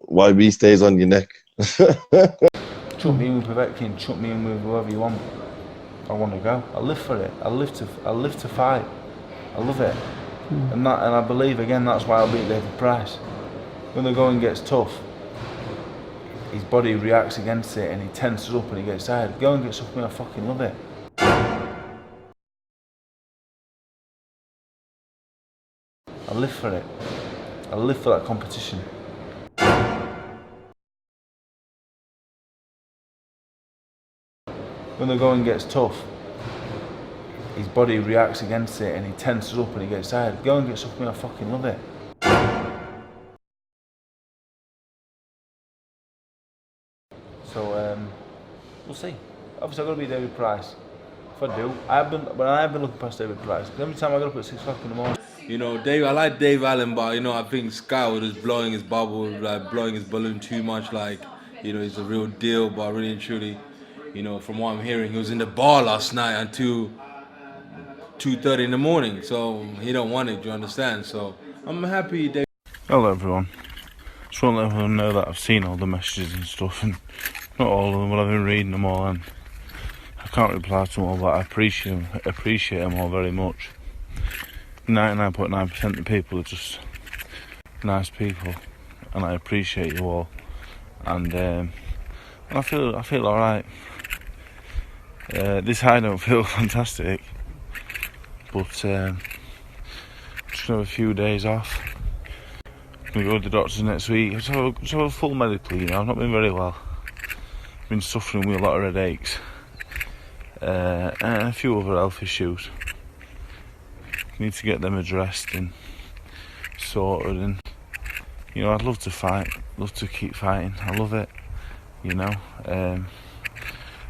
YB stays on your neck. Chuck me in with Povetkin, chuck me in with whoever you want. I want to go. I live for it. I live to fight. I love it. And I believe again that's why I'll beat David Pirce. When the going gets tough, his body reacts against it and he tenses up and he gets tired. Go and get stuff with me, I fucking love it. I live for it. I live for that competition. When the going gets tough, his body reacts against it and he tenses up and he gets tired. Go and get stuff with me, I fucking love it. So we'll see. Obviously I've got to beat David Pirce. If I do, I have been looking past David Pirce. Every time I get up at 6 o'clock in the morning. You know, I like Dave Allen, but you know, I think Sky was just blowing his bubble, like blowing his balloon too much. Like, you know, he's a real deal, but really and truly, you know, from what I'm hearing, he was in the bar last night until 2:30 in the morning. So he don't want it. You understand? So I'm happy. Dave. Hello everyone. Just want to let everyone know that I've seen all the messages and stuff, and not all of them, but I've been reading them all, and I can't reply to them all, but I appreciate them all very much. 99.9% of the people are just nice people, and I appreciate you all. And I feel all right. This high don't feel fantastic, but just have a few days off. I'm gonna go to the doctors next week. Just have a full medical. You know, I've not been very well. I've been suffering with a lot of headaches and a few other health issues. Need to get them addressed and sorted, and you know, I'd love to fight, love to keep fighting. I love it, you know.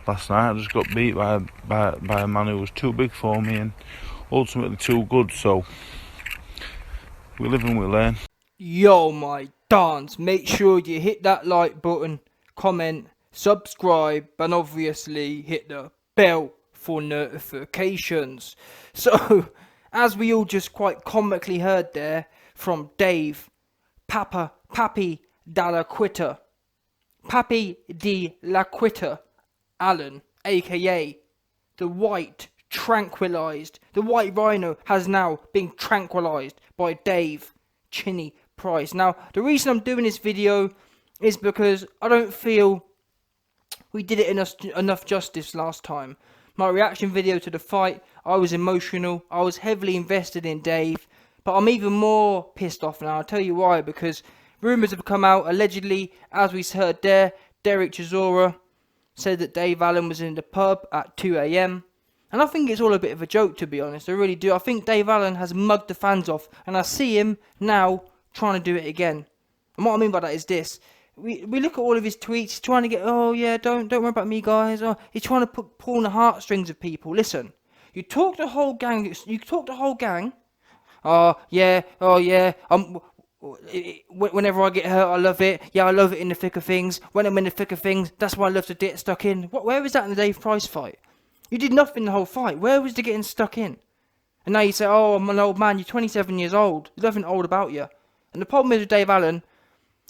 Last night I just got beat by a man who was too big for me and ultimately too good. So we live and we learn. Yo, my dance, make sure you hit that like button, comment, subscribe, and obviously hit the bell for notifications. So as we all just quite comically heard there from Dave, Papi de la Quitter Allen, aka the White Rhino, has now been tranquilized by Dave Chinny Pirce. Now, the reason I'm doing this video is because I don't feel we did it enough justice last time. My reaction video to the fight, I was emotional, I was heavily invested in Dave, but I'm even more pissed off now. I'll tell you why, because rumours have come out, allegedly, as we heard there, Derek Chisora said that Dave Allen was in the pub at 2 AM, and I think it's all a bit of a joke, to be honest. I really do. I think Dave Allen has mugged the fans off, and I see him now trying to do it again. And what I mean by that is this. We look at all of his tweets, he's trying to get, oh yeah, don't worry about me, guys. Oh, he's trying to pull on the heartstrings of people. Listen, you talk the whole gang, oh yeah, whenever I get hurt, I love it. Yeah, I love it in the thick of things. When I'm in the thick of things, that's why I love to get stuck in. Where was that in the Dave Pirce fight? You did nothing the whole fight. Where was the getting stuck in? And now you say, oh, I'm an old man. You're 27 years old. There's nothing old about you. And the problem is with Dave Allen,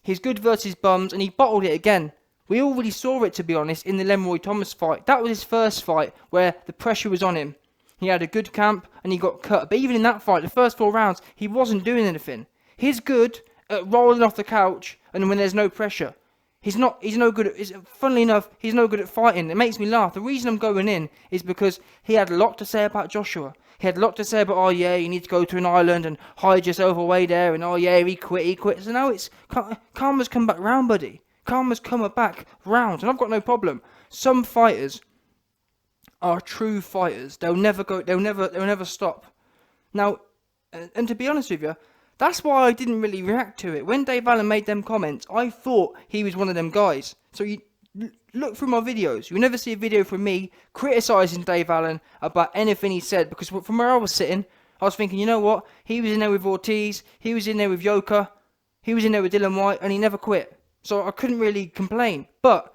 he's good versus bums, and he bottled it again. We already saw it, to be honest, in the Leroy Thomas fight. That was his first fight, where the pressure was on him. He had a good camp, and he got cut. But even in that fight, the first 4 rounds, he wasn't doing anything. He's good at rolling off the couch, and when there's no pressure. He's no good at, funnily enough, he's no good at fighting. It makes me laugh. The reason I'm going in is because he had a lot to say about Joshua. He had a lot to say about, oh yeah, you need to go to an island and hide yourself away there, and oh yeah, he quit. So now it's, karma's come back round, buddy. Karma's come back round, and I've got no problem. Some fighters are true fighters. They'll never stop. Now, and to be honest with you, that's why I didn't really react to it. When Dave Allen made them comments, I thought he was one of them guys. So you look through my videos. You'll never see a video from me criticising Dave Allen about anything he said. Because from where I was sitting, I was thinking, you know what? He was in there with Ortiz. He was in there with Yoka. He was in there with Dylan White. And he never quit. So I couldn't really complain. But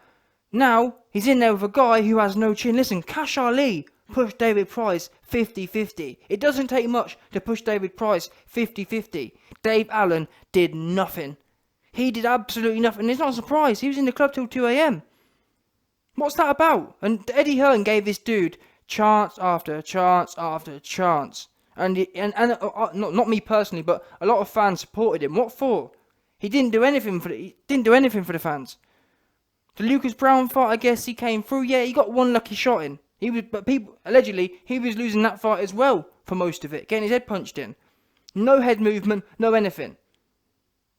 now, he's in there with a guy who has no chin. Listen, Cash Ali pushed David Pirce 50-50. It doesn't take much to push David Pirce 50-50. Dave Allen did nothing. He did absolutely nothing. It's not a surprise. He was in the club till 2 a.m. What's that about? And Eddie Hearn gave this dude chance after chance after chance. And not me personally, but a lot of fans supported him. What for? He didn't do anything for the fans. The Lucas Brown fight, I guess he came through. Yeah, he got one lucky shot in. But people allegedly he was losing that fight as well for most of it, getting his head punched in. No head movement, no anything.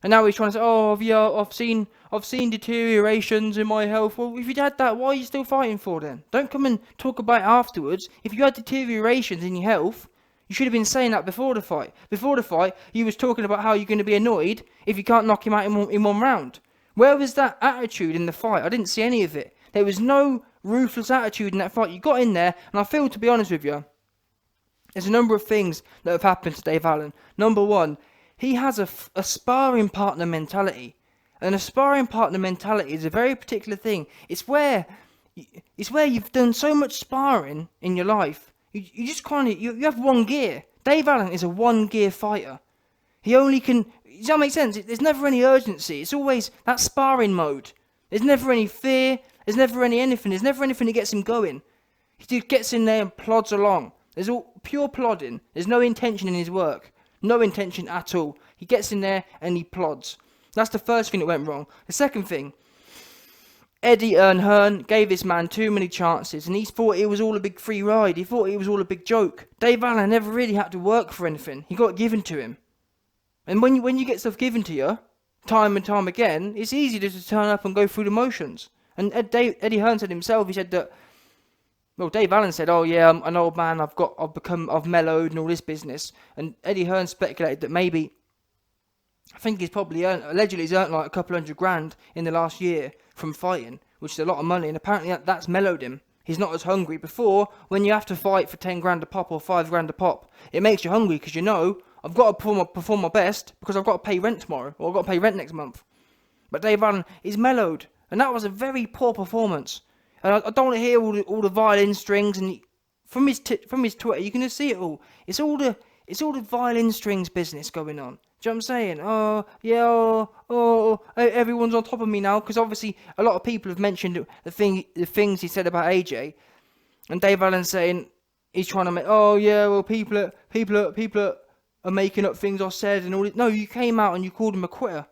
And now he's trying to say, oh yeah, I've seen deteriorations in my health. Well, if you'd had that, why are you still fighting for then? Don't come and talk about it afterwards. If you had deteriorations in your health, you should have been saying that before the fight. Before the fight, you was talking about how you're going to be annoyed if you can't knock him out in one round. Where was that attitude in the fight? I didn't see any of it. There was no ruthless attitude in that fight. You got in there, and I feel, to be honest with you, there's a number of things that have happened to Dave Allen. Number one, he has a sparring partner mentality. And a sparring partner mentality is a very particular thing. It's where you've done so much sparring in your life. You just kind of, you have one gear. Dave Allen is a one gear fighter. He only can, does that make sense? There's never any urgency. It's always that sparring mode. There's never any fear. There's never anything. There's never anything that gets him going. He just gets in there and plods along. There's all pure plodding. There's no intention in his work. No intention at all. He gets in there and he plods. That's the first thing that went wrong. The second thing, Eddie Hearn gave this man too many chances, and he thought it was all a big free ride. He thought it was all a big joke. Dave Allen never really had to work for anything. He got it given to him. And when you get stuff given to you, time and time again, it's easy just to turn up and go through the motions. And Eddie Hearn said himself, he said that, well, Dave Allen said, oh yeah, I'm an old man, I've mellowed and all this business. And Eddie Hearn speculated that maybe, I think allegedly he's earned like a couple $100,000 in the last year from fighting, which is a lot of money, and apparently that's mellowed him. He's not as hungry. Before, when you have to fight for 10 grand a pop or 5 grand a pop, it makes you hungry because you know, I've got to perform my best because I've got to pay rent tomorrow, or I've got to pay rent next month. But Dave Allen is mellowed, and that was a very poor performance. And I don't want to hear all the violin strings, and from his Twitter, you can just see it all. It's all the violin strings business going on. Do you know what I'm saying? Oh, yeah, everyone's on top of me now, because obviously a lot of people have mentioned the things he said about AJ, and Dave Allen saying he's trying to make, oh yeah, well people are making up things I said and all this. No, you came out and you called him a quitter.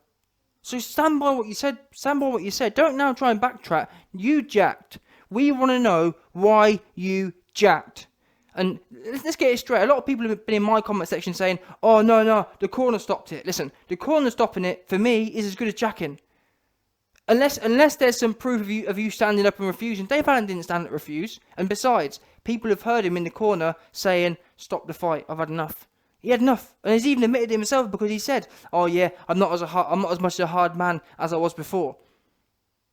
So stand by what you said. Stand by what you said. Don't now try and backtrack. You jacked. We want to know why you jacked. And let's get it straight. A lot of people have been in my comment section saying, oh, no, the corner stopped it. Listen, the corner stopping it, for me, is as good as jacking. Unless there's some proof of you standing up and refusing. Dave Allen didn't stand up and refuse. And besides, people have heard him in the corner saying, stop the fight, I've had enough. He had enough. And he's even admitted himself, because he said, oh yeah, I'm not as much a hard man as I was before.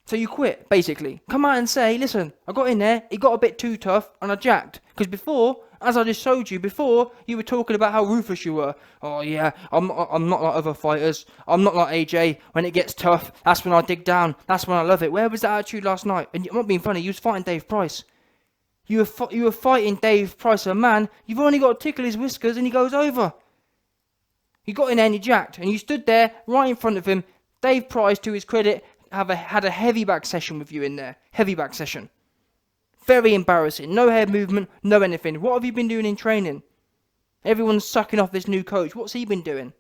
So you quit, basically. Come out and say, listen, I got in there, it got a bit too tough, and I jacked. Because before, as I just showed you, before, you were talking about how ruthless you were. Oh yeah, I'm not like other fighters. I'm not like AJ. When it gets tough, that's when I dig down. That's when I love it. Where was that attitude last night? And I'm not being funny, you was fighting Dave Pirce. You were fighting Dave Pirce, a man, you've only got to tickle his whiskers and he goes over. You got in there and you jacked, and you stood there right in front of him. Dave Pirce, to his credit, had a heavy back session with you in there. Heavy back session. Very embarrassing. No head movement, no anything. What have you been doing in training? Everyone's sucking off this new coach. What's he been doing?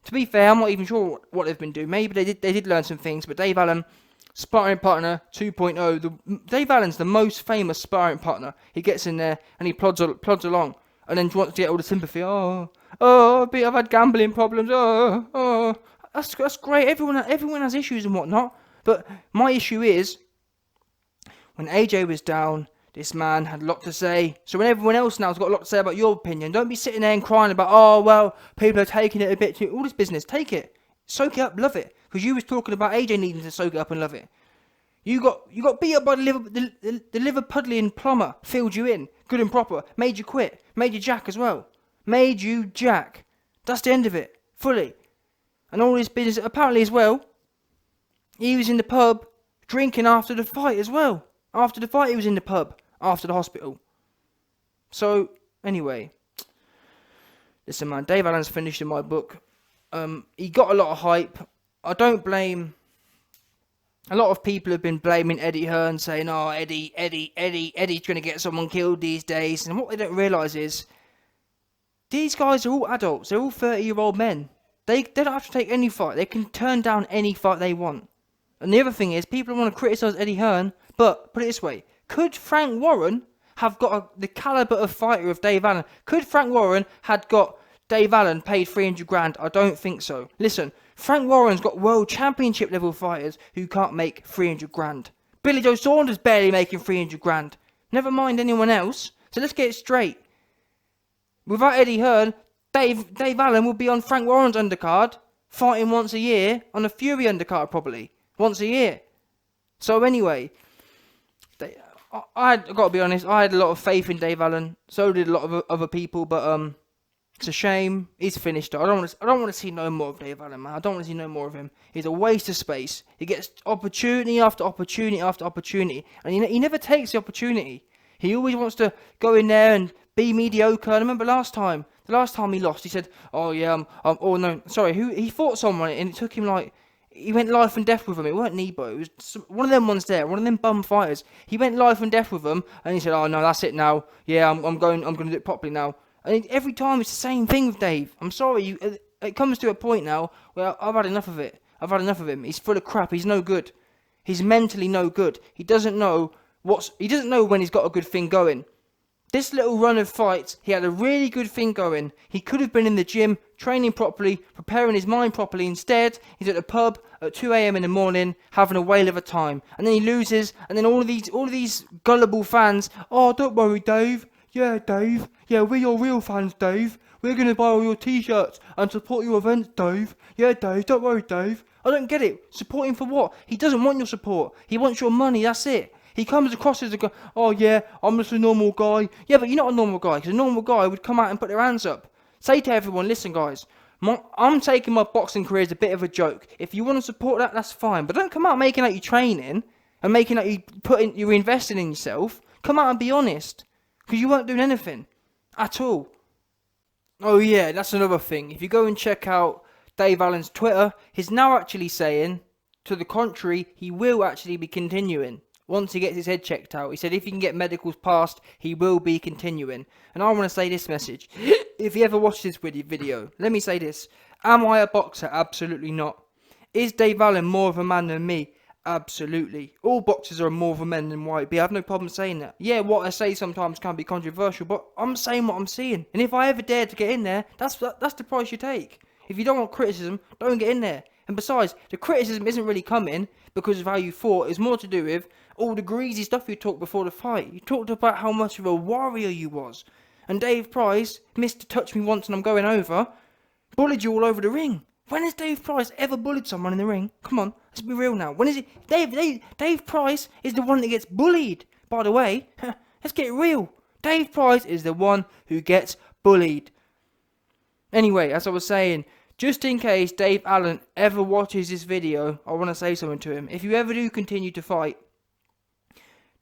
To be fair, I'm not even sure what they've been doing. Maybe they did learn some things, but Dave Allen, sparring partner 2.0. Dave Allen's the most famous sparring partner. He gets in there and he plods along, and then wants to get all the sympathy. Oh, I've had gambling problems. Oh, that's great. Everyone has issues and whatnot. But my issue is, when AJ was down, this man had a lot to say. So when everyone else now has got a lot to say about your opinion, don't be sitting there and crying about, oh well, people are taking it a bit too. All this business, take it, soak it up, love it. Because you was talking about AJ needing to soak it up and love it. You got beat up by the Liverpudlian plumber, filled you in, good and proper, made you quit, made you jack as well. Made you jack. That's the end of it, fully. And all this business, apparently as well, he was in the pub drinking after the fight as well. After the fight he was in the pub, after the hospital. So, anyway. Listen man, Dave Allen's finished in my book. He got a lot of hype. I don't blame. A lot of people have been blaming Eddie Hearn, saying, "Oh, Eddie's going to get someone killed these days." And what they don't realise is, these guys are all adults. They're all 30-year-old men. They don't have to take any fight. They can turn down any fight they want. And the other thing is, people want to criticise Eddie Hearn, but put it this way: could Frank Warren have got the calibre of fighter of Dave Allen? Could Frank Warren had got Dave Allen paid 300 grand? I don't think so. Listen, Frank Warren's got world championship level fighters who can't make 300 grand. Billy Joe Saunders barely making 300 grand. Never mind anyone else. So let's get it straight. Without Eddie Hearn, Dave Allen will be on Frank Warren's undercard, fighting once a year, on a Fury undercard probably, once a year. So anyway, I've got to be honest, I had a lot of faith in Dave Allen, so did a lot of other people, but it's a shame, he's finished it. I don't want to see no more of Dave Allen, man. I don't want to see no more of him. He's a waste of space. He gets opportunity after opportunity after opportunity, and he never takes the opportunity. He always wants to go in there and be mediocre. I remember the last time he lost, he said, "Oh yeah, he fought someone and it took him like, he went life and death with him. It weren't Nebo, it was one of them ones there, one of them bum fighters. He went life and death with them, and he said, "Oh no, that's it now. Yeah, I'm going to do it properly now." And every time it's the same thing with Dave. I'm sorry, it comes to a point now where I've had enough of it. I've had enough of him. He's full of crap. He's no good. He's mentally no good. He doesn't know when he's got a good thing going. This little run of fights, he had a really good thing going. He could have been in the gym, training properly, preparing his mind properly. Instead, he's at the pub at 2 a.m. in the morning, having a whale of a time. And then he loses, and then all of these gullible fans, "Oh, don't worry, Dave. Yeah, Dave. Yeah, we're your real fans, Dave. We're going to buy all your t-shirts and support your events, Dave. Yeah, Dave, don't worry, Dave." I don't get it. Support him for what? He doesn't want your support. He wants your money, that's it. He comes across as a guy, "Oh yeah, I'm just a normal guy." Yeah, but you're not a normal guy, because a normal guy would come out and put their hands up. Say to everyone, "Listen guys, I'm taking my boxing career as a bit of a joke. If you want to support that, that's fine. But don't come out making out you're training and making out you're investing in yourself. Come out and be honest, because you weren't doing anything at all." Oh yeah, that's another thing. If you go and check out Dave Allen's Twitter, he's now actually saying, to the contrary, he will actually be continuing. Once he gets his head checked out, he said if he can get medicals passed, he will be continuing. And I want to say this message. If he ever watches this video, let me say this. Am I a boxer? Absolutely not. Is Dave Allen more of a man than me? Absolutely. All boxers are more of a man than White B. I have no problem saying that. Yeah, what I say sometimes can be controversial, but I'm saying what I'm seeing. And if I ever dare to get in there, that's the price you take. If you don't want criticism, don't get in there. And besides, the criticism isn't really coming because of how you fought. It's more to do with all the greasy stuff you talked before the fight. You talked about how much of a warrior you was. And Dave Price missed to touch me once and I'm going over. Bullied you all over the ring. When has Dave Price ever bullied someone in the ring? Come on, let's be real now. When is it? Dave Price is the one that gets bullied. By the way, let's get real. Dave Price is the one who gets bullied. Anyway, as I was saying, just in case Dave Allen ever watches this video, I want to say something to him. If you ever do continue to fight,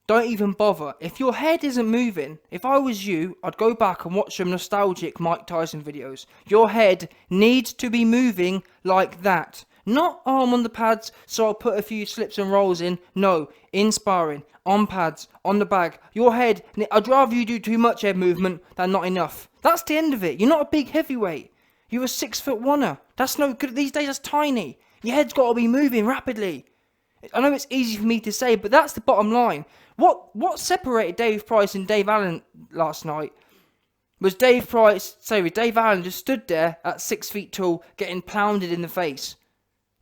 don't even bother. If your head isn't moving, if I was you, I'd go back and watch some nostalgic Mike Tyson videos. Your head needs to be moving like that. Not arm on the pads, so I'll put a few slips and rolls in. No, in sparring, on pads, on the bag. Your head, I'd rather you do too much head movement than not enough. That's the end of it. You're not a big heavyweight. You're a 6'1". That's no good. These days, that's tiny. Your head's got to be moving rapidly. I know it's easy for me to say, but that's the bottom line. What separated Dave Price and Dave Allen last night was Dave Allen just stood there at 6 feet tall, getting pounded in the face.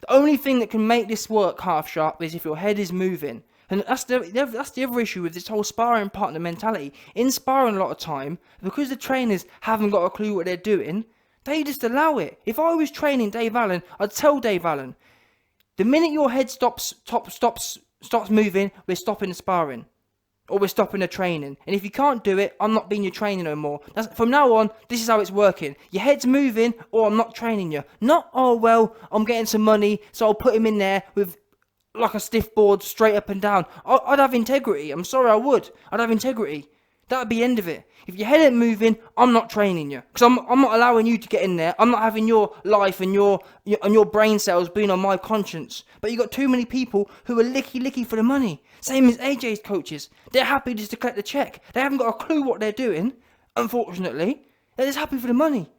The only thing that can make this work half sharp is if your head is moving. And that's the other issue with this whole sparring partner mentality. In sparring a lot of time, because the trainers haven't got a clue what they're doing, they just allow it. If I was training Dave Allen, I'd tell Dave Allen, the minute your head stops moving, we're stopping the sparring. Or we're stopping the training. And if you can't do it, I'm not being your trainer no more. From now on, this is how it's working. Your head's moving, or I'm not training you. Not, "Oh, well, I'm getting some money, so I'll put him in there with like a stiff board straight up and down." I'd have integrity. I'm sorry, I would. I'd have integrity. That'd be the end of it. If your head ain't moving, I'm not training you. Because I'm not allowing you to get in there. I'm not having your life and your brain cells being on my conscience. But you got too many people who are licky for the money. Same as AJ's coaches. They're happy just to collect the check. They haven't got a clue what they're doing, unfortunately. They're just happy for the money.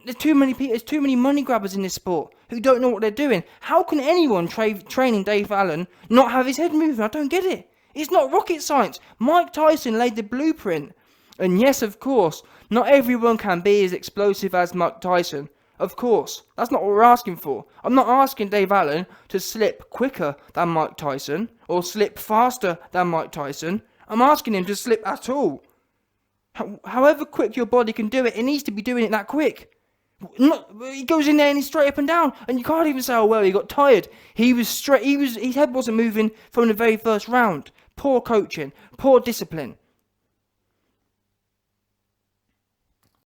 There's too many people, there's too many money grabbers in this sport who don't know what they're doing. How can anyone training Dave Allen not have his head moving? I don't get it. It's not rocket science. Mike Tyson laid the blueprint. And yes, of course, not everyone can be as explosive as Mike Tyson. Of course, that's not what we're asking for. I'm not asking Dave Allen to slip quicker than Mike Tyson or slip faster than Mike Tyson. I'm asking him to slip at all. However quick your body can do it, it needs to be doing it that quick. He goes in there and he's straight up and down, and you can't even say, oh well, he got tired. He was straight. His head wasn't moving from the very first round. Poor coaching, poor discipline.